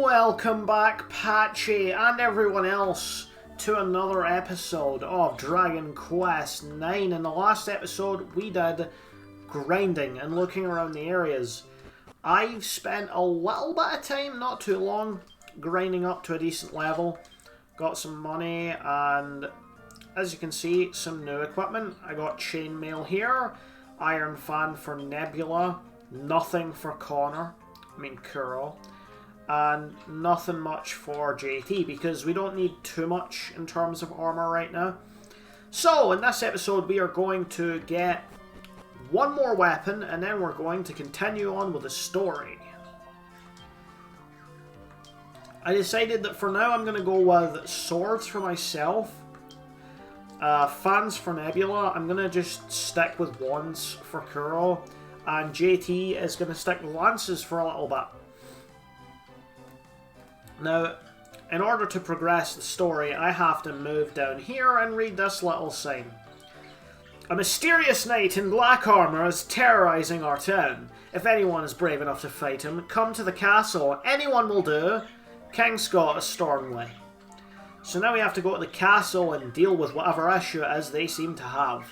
Welcome back, Patchy, and everyone else, to another episode of Dragon Quest IX. In the last episode, we did grinding and looking around the areas. I've spent a little bit of time, not too long, grinding up to a decent level. Got some money, and as you can see, some new equipment. I got chainmail here, iron fan for Nebula, nothing for Kuro, and nothing much for JT because we don't need too much in terms of armor right now. So in this episode we are going to get one more weapon and then we're going to continue on with the story. I decided that for now I'm going to go with swords for myself, fans for Nebula. I'm going to just stick with wands for Kuro, and JT is going to stick with lances for a little bit. Now, in order to progress the story, I have to move down here and read this little sign. A mysterious knight in black armour is terrorising our town. If anyone is brave enough to fight him, come to the castle. Anyone will do. King Scott of Stornway. So now we have to go to the castle and deal with whatever issue it is they seem to have.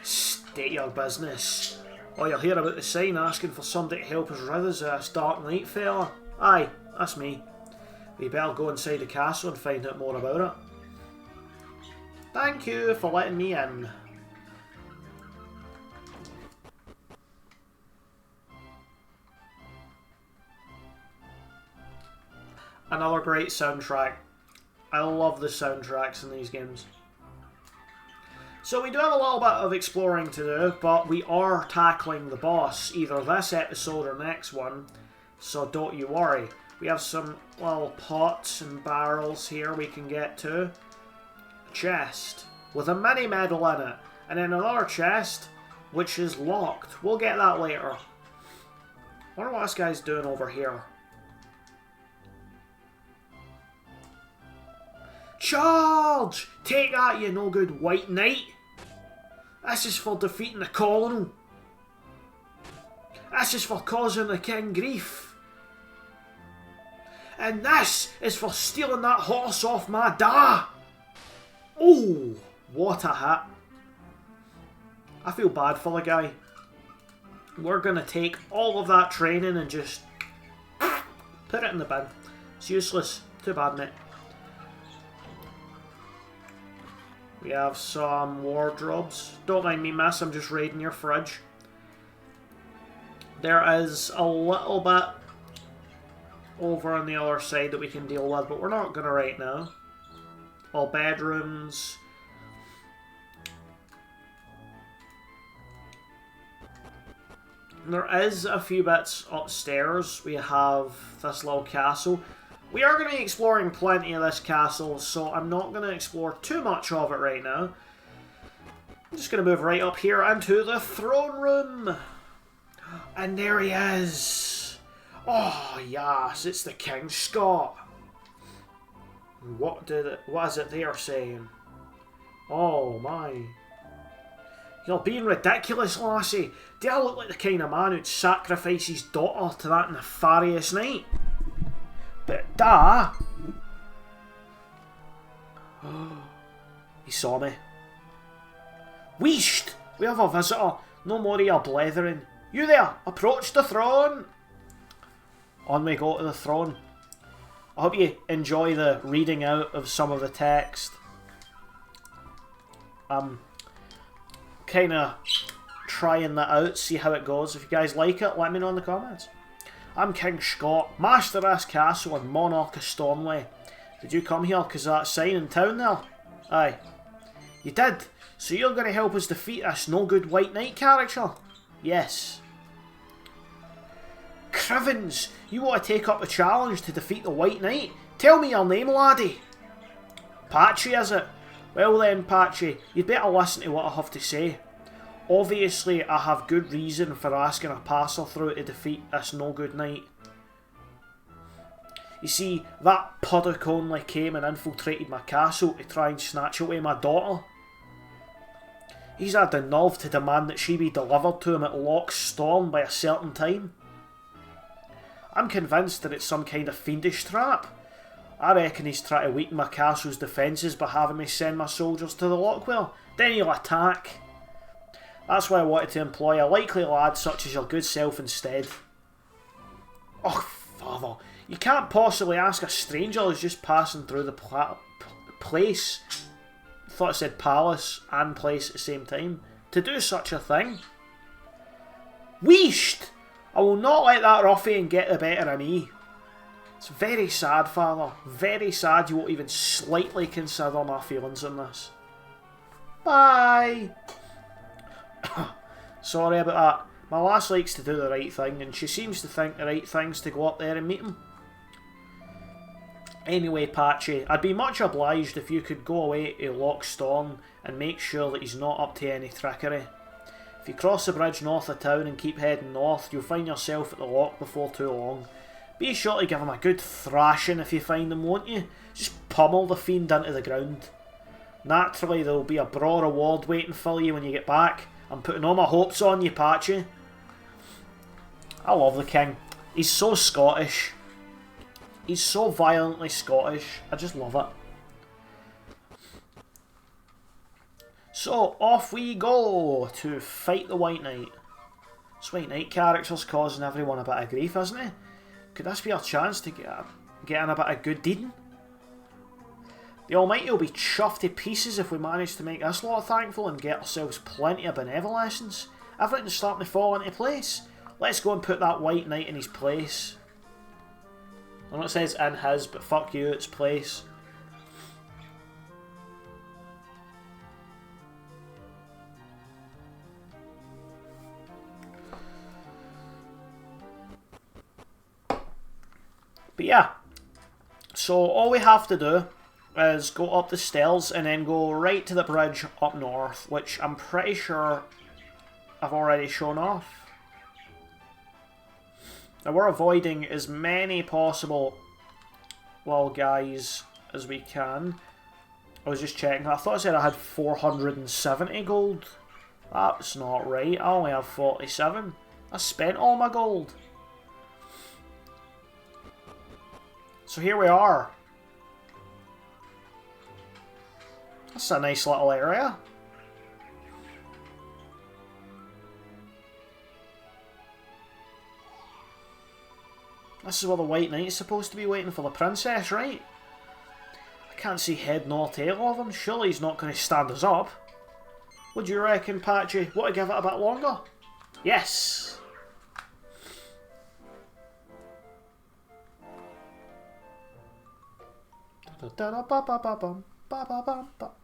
State your business. Oh, you'll hear about the sign asking for somebody to help us rid us of this dark night fella. Aye, that's me. We better go inside the castle and find out more about it. Thank you for letting me in. Another great soundtrack. I love the soundtracks in these games. So we do have a little bit of exploring to do, but we are tackling the boss either this episode or next one, so don't you worry. We have some little pots and barrels here we can get to. A chest with a mini medal in it. And then another chest which is locked. We'll get that later. I wonder what this guy's doing over here. Charge! Take that, you no good white knight. This is for defeating the colonel. This is for causing the king grief. And this is for stealing that horse off my da. Oh, what a hit. I feel bad for the guy. We're going to take all of that training and just put it in the bin. It's useless. Too bad, mate. We have some wardrobes. Don't mind me, miss. I'm just raiding your fridge. There is a little bit over on the other side that we can deal with, but we're not going to right now. All bedrooms. There is a few bits upstairs. We have this little castle. We are going to be exploring plenty of this castle, so I'm not going to explore too much of it right now. I'm just going to move right up here into the throne room. And there he is. Oh, yes, it's the King Scott. What is it they are saying? Oh, my. You're being ridiculous, lassie. Do I look like the kind of man who'd sacrifice his daughter to that nefarious knight? But da! He saw me. Wheesht! We have a visitor. No more of your blethering. You there! Approach the throne! On we go to the throne. I hope you enjoy the reading out of some of the text. Kind of trying that out, see how it goes. If you guys like it, let me know in the comments. I'm King Scott, master of this castle and monarch of Stornway. Did you come here because of that sign in town there? Aye. You did? So you're going to help us defeat this no-good white knight character? Yes. Crivens, you want to take up the challenge to defeat the White Knight? Tell me your name, laddie. Patchy, is it? Well then, Patchy, you'd better listen to what I have to say. Obviously, I have good reason for asking a passer-through to defeat this no-good knight. You see, that puddock only came and infiltrated my castle to try and snatch away my daughter. He's had the nerve to demand that she be delivered to him at Loch Storm by a certain time. I'm convinced that it's some kind of fiendish trap. I reckon he's trying to weaken my castle's defences by having me send my soldiers to the Lockwell. Then he'll attack. That's why I wanted to employ a likely lad such as your good self instead. Oh, father. You can't possibly ask a stranger who's just passing through the place, I thought it said palace and place at the same time, to do such a thing. Wheesht! I will not let that ruffian get the better of me. It's very sad, father. Very sad you won't even slightly consider my feelings on this. Bye! Sorry about that. My lass likes to do the right thing, and she seems to think the right thing's to go up there and meet him. Anyway, Patchy, I'd be much obliged if you could go away to Loch Storn and make sure that he's not up to any trickery. If you cross the bridge north of town and keep heading north, you'll find yourself at the loch before too long. Be sure to give him a good thrashing if you find him, won't you? Just pummel the fiend into the ground. Naturally, there'll be a broad reward waiting for you when you get back. I'm putting all my hopes on you, Patchy. I love the king. He's so Scottish. He's so violently Scottish. I just love it. So, off we go to fight the White Knight. This White Knight character's causing everyone a bit of grief, isn't he? Could this be our chance to get in a bit of good deeding? The Almighty will be chuffed to pieces if we manage to make this lot thankful and get ourselves plenty of benevolence. Everything's starting to fall into place. Let's go and put that White Knight in his place. I know it says in his, but fuck you, it's place. But yeah, so all we have to do is go up the stairs and then go right to the bridge up north, which I'm pretty sure I've already shown off. Now we're avoiding as many possible little guys as we can. I was just checking, I thought I said I had 470 gold. That's not right, I only have 47. I spent all my gold. So here we are. That's a nice little area. This is where the White Knight is supposed to be waiting for the princess, right? I can't see head nor tail of him. Surely he's not going to stand us up. What do you reckon, Patchy? Want to give it a bit longer? Yes!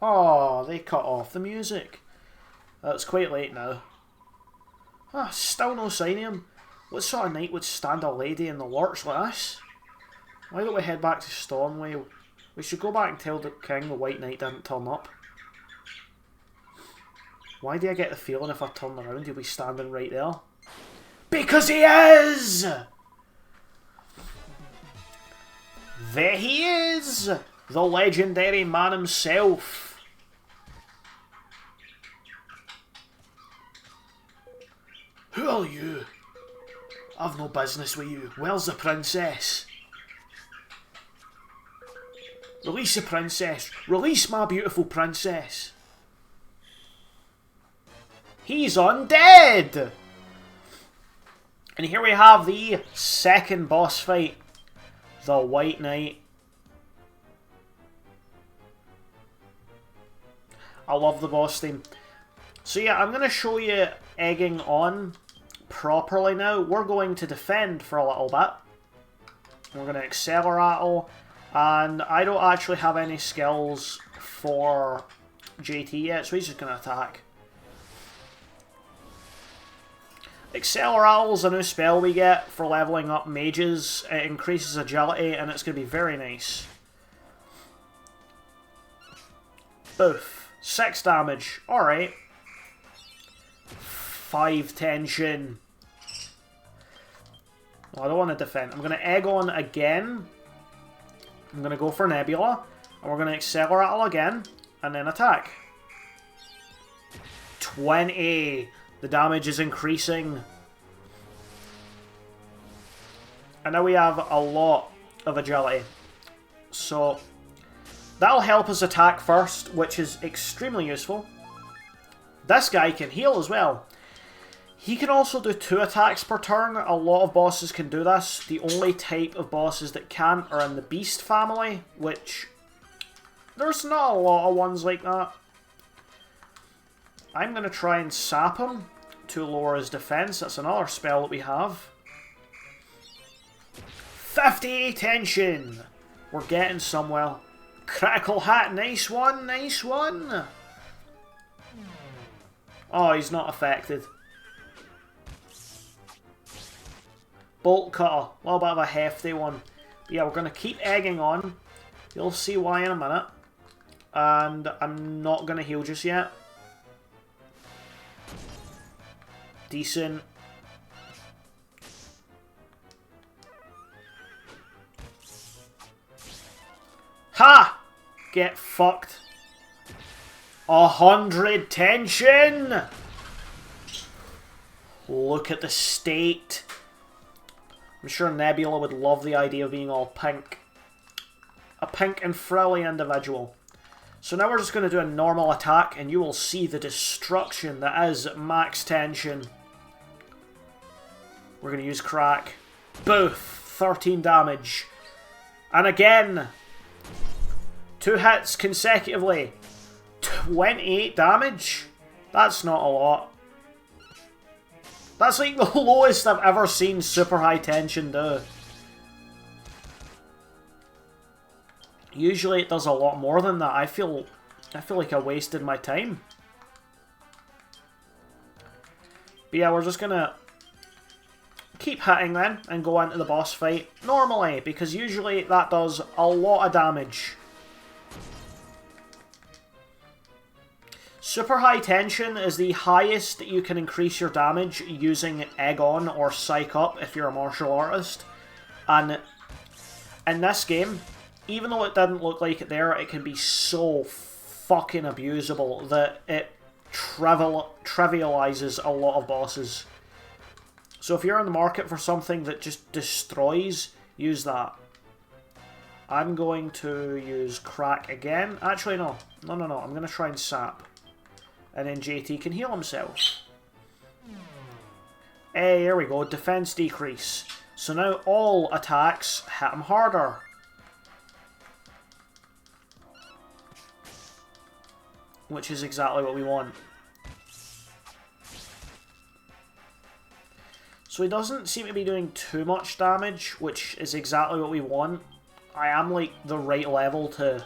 Oh, they cut off the music. It's quite late now. Still no sign of him. What sort of knight would stand a lady in the lurch like this? Why don't we head back to Stornway? We should go back and tell the king the White Knight didn't turn up. Why do I get the feeling if I turn around he'll be standing right there? Because he is! There he is! The legendary man himself. Who are you? I've no business with you. Where's the princess? Release the princess. Release my beautiful princess. He's undead! And here we have the second boss fight. The White Knight. I love the boss theme. So yeah, I'm going to show you egging on properly now. We're going to defend for a little bit. We're going to accelerate, and I don't actually have any skills for JT yet, so he's just going to attack. Accelerate is a new spell we get for leveling up mages. It increases agility, and it's going to be very nice. Boof. 6 damage. Alright. 5 tension. Oh, I don't want to defend. I'm going to egg on again. I'm going to go for Nebula. And we're going to accelerate again. And then attack. 20. The damage is increasing. And now we have a lot of agility. So that'll help us attack first, which is extremely useful. This guy can heal as well. He can also do 2 attacks per turn. A lot of bosses can do this. The only type of bosses that can't are in the Beast family, which there's not a lot of ones like that. I'm going to try and sap him to lower his defense. That's another spell that we have. 50 tension! We're getting somewhere. Critical hat, nice one, nice one! Oh, he's not affected. Bolt cutter, a little bit of a hefty one. But yeah, we're going to keep egging on. You'll see why in a minute. And I'm not going to heal just yet. Decent. Ha! Get fucked. 100 tension! Look at the state. I'm sure Nebula would love the idea of being all pink. A pink and frilly individual. So now we're just going to do a normal attack and you will see the destruction that is max tension. We're going to use crack. Boof! 13 damage. And again, 2 hits consecutively. 28 damage? That's not a lot. That's like the lowest I've ever seen super high tension do. Usually it does a lot more than that. I feel like I wasted my time. But yeah, we're just gonna keep hitting then and go into the boss fight normally, because usually that does a lot of damage. Super high tension is the highest that you can increase your damage using Egg On or Psych Up if you're a martial artist. And in this game, even though it didn't look like it there, it can be so fucking abusable that it trivializes a lot of bosses. So if you're in the market for something that just destroys, use that. I'm going to use crack again. Actually, no. No. I'm going to try and sap. And then JT can heal himself. Hey, here we go. Defense decrease. So now all attacks hit him harder. Which is exactly what we want. So he doesn't seem to be doing too much damage, which is exactly what we want. I am like the right level to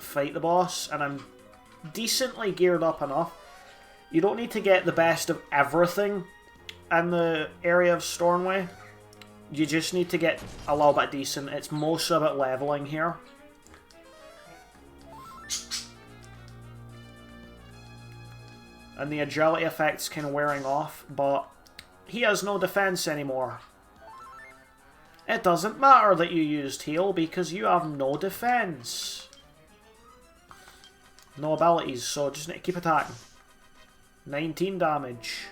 fight the boss, and I'm decently geared up enough. You don't need to get the best of everything in the area of Stornway. You just need to get a little bit decent. It's mostly about leveling here. And the agility effect's kind of wearing off, but he has no defense anymore. It doesn't matter that you used heal because you have no defense. No abilities, so just need to keep attacking. 19 damage.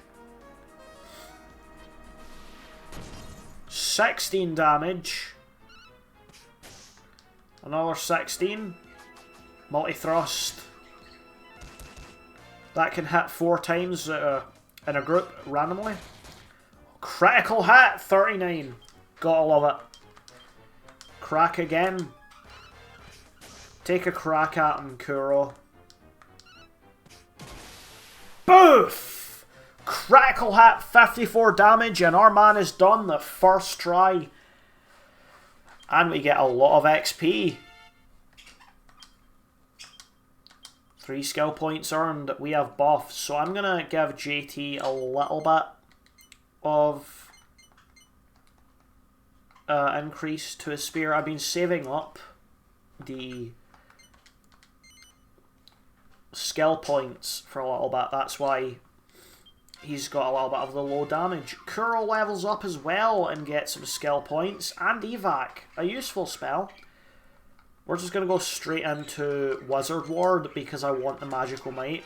16 damage. Another 16. Multi-thrust. That can hit 4 times in a group randomly. Critical hit! 39. Gotta love it. Crack again. Take a crack at him, Kuro. Boof! Critical hit, 54 damage, and our man is done the first try. And we get a lot of XP. 3 skill points earned. We have buffs, so I'm going to give JT a little bit of increase to his spear. I've been saving up the skill points for a little bit. That's why he's got a little bit of the low damage. Kuro levels up as well and gets some skill points. And evac, a useful spell. We're just going to go straight into Wizard Ward because I want the magical might.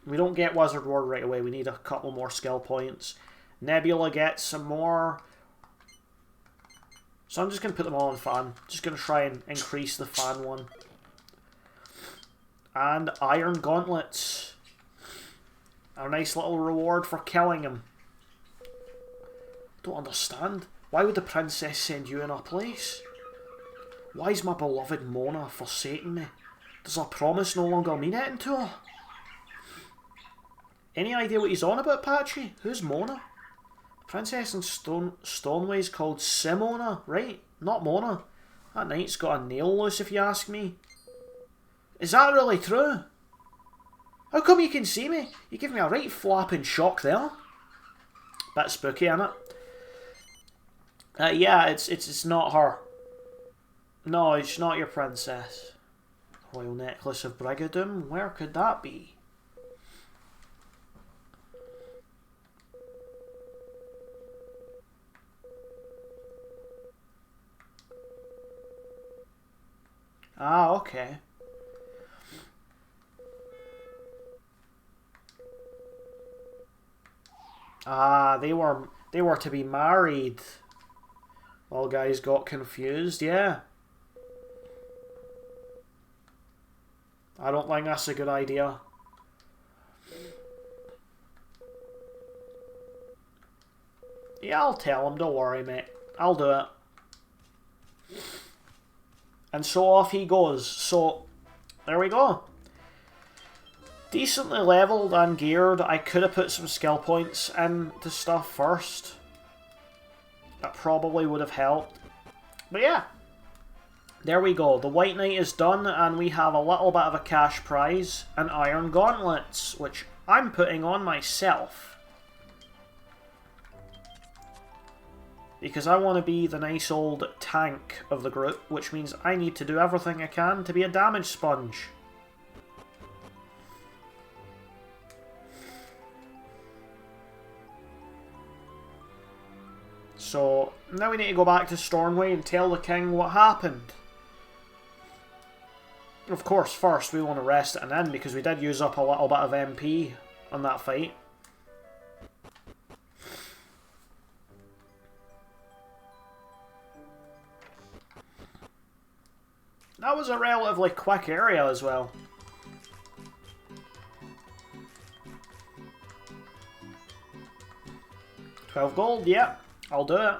We don't get Wizard Ward right away. We need a couple more skill points. Nebula gets some more. So I'm just going to put them all on fan. Just going to try and increase the fan one. And iron gauntlets. A nice little reward for killing him. Don't understand. Why would the princess send you in her place? Why is my beloved Mona forsaking me? Does her promise no longer mean anything to her? Any idea what he's on about, Patchy? Who's Mona? Princess in Stornway is called Simona, right? Not Mona. That knight's got a nail loose, if you ask me. Is that really true? How come you can see me? You give me a right flapping shock there. Bit spooky, innit? Yeah, it's not her. No, it's not your princess. Royal Necklace of Brigadoon? Where could that be? Ah, okay. Ah, they were to be married. All guys got confused, yeah. I don't think that's a good idea. Yeah, I'll tell him, don't worry, mate. I'll do it. And so off he goes. So, there we go. Decently leveled and geared. I could have put some skill points into stuff first. That probably would have helped. But yeah. There we go. The White Knight is done and we have a little bit of a cash prize and iron gauntlets, which I'm putting on myself. Because I want to be the nice old tank of the group, which means I need to do everything I can to be a damage sponge. So, now we need to go back to Stornway and tell the king what happened. Of course, first we want to rest at an inn because we did use up a little bit of MP on that fight. That was a relatively quick area as well. $12 gold, yeah, I'll do it.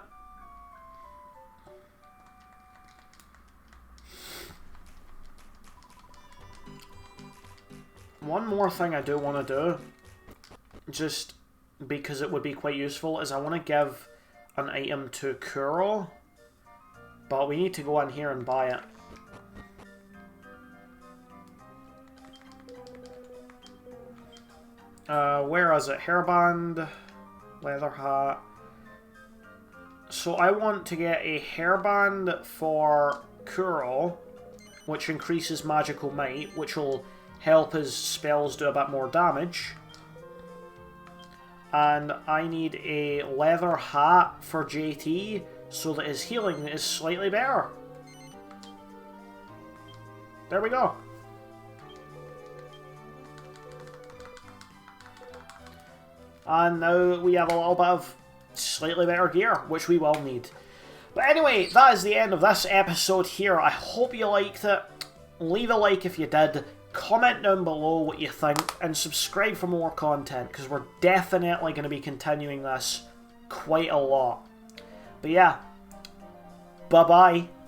One more thing I do want to do, just because it would be quite useful, is I want to give an item to Kuro, but we need to go in here and buy it. Where is it? Hairband, leather hat. So I want to get a hairband for Kuro, which increases magical might, which will help his spells do a bit more damage. And I need a leather hat for JT so that his healing is slightly better. There we go. And now we have a little bit of slightly better gear, which we will need. But anyway, that is the end of this episode here. I hope you liked it. Leave a like if you did. Comment down below what you think. And subscribe for more content, because we're definitely going to be continuing this quite a lot. But yeah, bye-bye.